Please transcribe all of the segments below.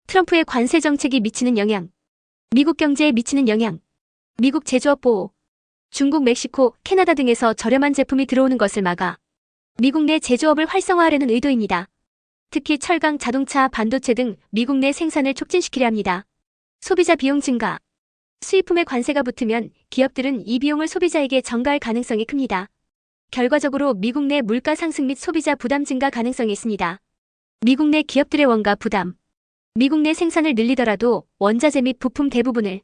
트럼프의 관세 정책이 미치는 영향. 미국 경제에 미치는 영향. 미국 제조업 보호. 중국, 멕시코, 캐나다 등에서 저렴한 제품이 들어오는 것을 막아 미국 내 제조업을 활성화하려는 의도입니다. 특히 철강, 자동차, 반도체 등 미국 내 생산을 촉진시키려 합니다. 소비자 비용 증가. 수입품에 관세가 붙으면 기업들은 이 비용을 소비자에게 전가할 가능성이 큽니다. 결과적으로 미국 내 물가 상승 및 소비자 부담 증가 가능성이 있습니다. 미국 내 기업들의 원가 부담. 미국 내 생산을 늘리더라도 원자재 및 부품 대부분을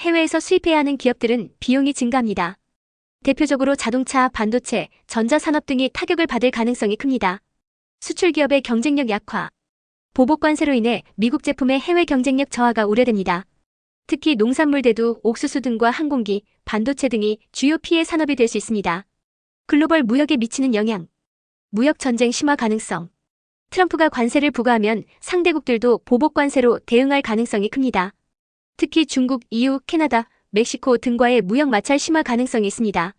해외에서 수입해야 하는 기업들은 비용이 증가합니다. 대표적으로 자동차, 반도체, 전자산업 등이 타격을 받을 가능성이 큽니다. 수출 기업의 경쟁력 약화. 보복 관세로 인해 미국 제품의 해외 경쟁력 저하가 우려됩니다. 특히 농산물 대두, 옥수수 등과 항공기, 반도체 등이 주요 피해 산업이 될 수 있습니다. 글로벌 무역에 미치는 영향. 무역 전쟁 심화 가능성. 트럼프가 관세를 부과하면 상대국들도 보복 관세로 대응할 가능성이 큽니다. 특히 중국, EU, 캐나다, 멕시코 등과의 무역 마찰 심화 가능성이 있습니다.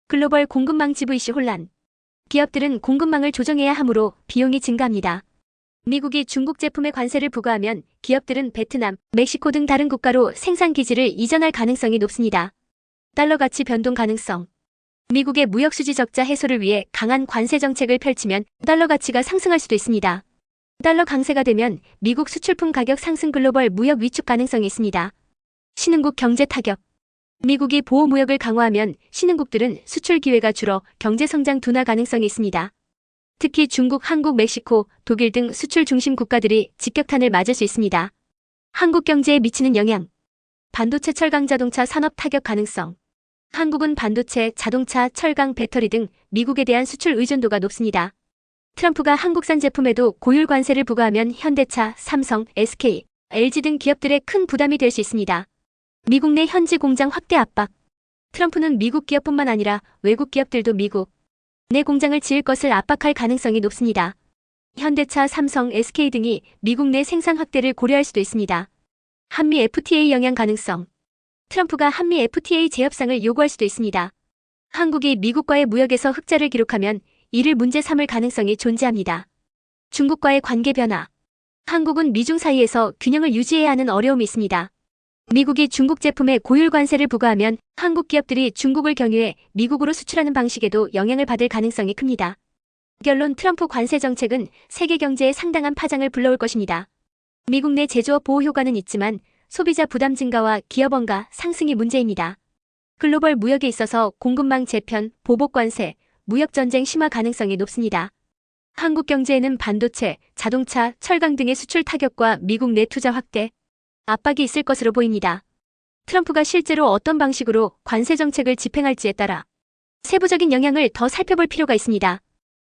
글로벌 공급망 지부 이슈 혼란. 기업들은 공급망을 조정해야 하므로 비용이 증가합니다. 미국이 중국 제품에 관세를 부과하면 기업들은 베트남, 멕시코 등 다른 국가로 생산 기지를 이전할 가능성이 높습니다. 달러 가치 변동 가능성. 미국의 무역 수지 적자 해소를 위해 강한 관세 정책을 펼치면 달러 가치가 상승할 수도 있습니다. 달러 강세가 되면 미국 수출품 가격 상승, 글로벌 무역 위축 가능성이 있습니다. 신흥국 경제 타격. 미국이 보호 무역을 강화하면 신흥국들은 수출 기회가 줄어 경제 성장 둔화 가능성이 있습니다. 특히 중국, 한국, 멕시코, 독일 등 수출 중심 국가들이 직격탄을 맞을 수 있습니다. 한국 경제에 미치는 영향. 반도체, 철강, 자동차 산업 타격 가능성. 한국은 반도체, 자동차, 철강, 배터리 등 미국에 대한 수출 의존도가 높습니다. 트럼프가 한국산 제품에도 고율 관세를 부과하면 현대차, 삼성, SK, LG 등 기업들의 큰 부담이 될 수 있습니다. 미국 내 현지 공장 확대 압박. 트럼프는 미국 기업뿐만 아니라 외국 기업들도 미국 내 공장을 지을 것을 압박할 가능성이 높습니다. 현대차, 삼성, SK 등이 미국 내 생산 확대를 고려할 수도 있습니다. 한미 FTA 영향 가능성. 트럼프가 한미 FTA 재협상을 요구할 수도 있습니다. 한국이 미국과의 무역에서 흑자를 기록하면 이를 문제 삼을 가능성이 존재합니다. 중국과의 관계 변화. 한국은 미중 사이에서 균형을 유지해야 하는 어려움이 있습니다. 미국이 중국 제품에 고율 관세를 부과하면 한국 기업들이 중국을 경유해 미국으로 수출하는 방식에도 영향을 받을 가능성이 큽니다. 결론, 트럼프 관세 정책은 세계 경제에 상당한 파장을 불러올 것입니다. 미국 내 제조업 보호 효과는 있지만 소비자 부담 증가와 기업 원가 상승이 문제입니다. 글로벌 무역에 있어서 공급망 재편, 보복 관세, 무역 전쟁 심화 가능성이 높습니다. 한국 경제에는 반도체, 자동차, 철강 등의 수출 타격과 미국 내 투자 확대, 압박이 있을 것으로 보입니다. 트럼프가 실제로 어떤 방식으로 관세 정책을 집행할지에 따라 세부적인 영향을 더 살펴볼 필요가 있습니다.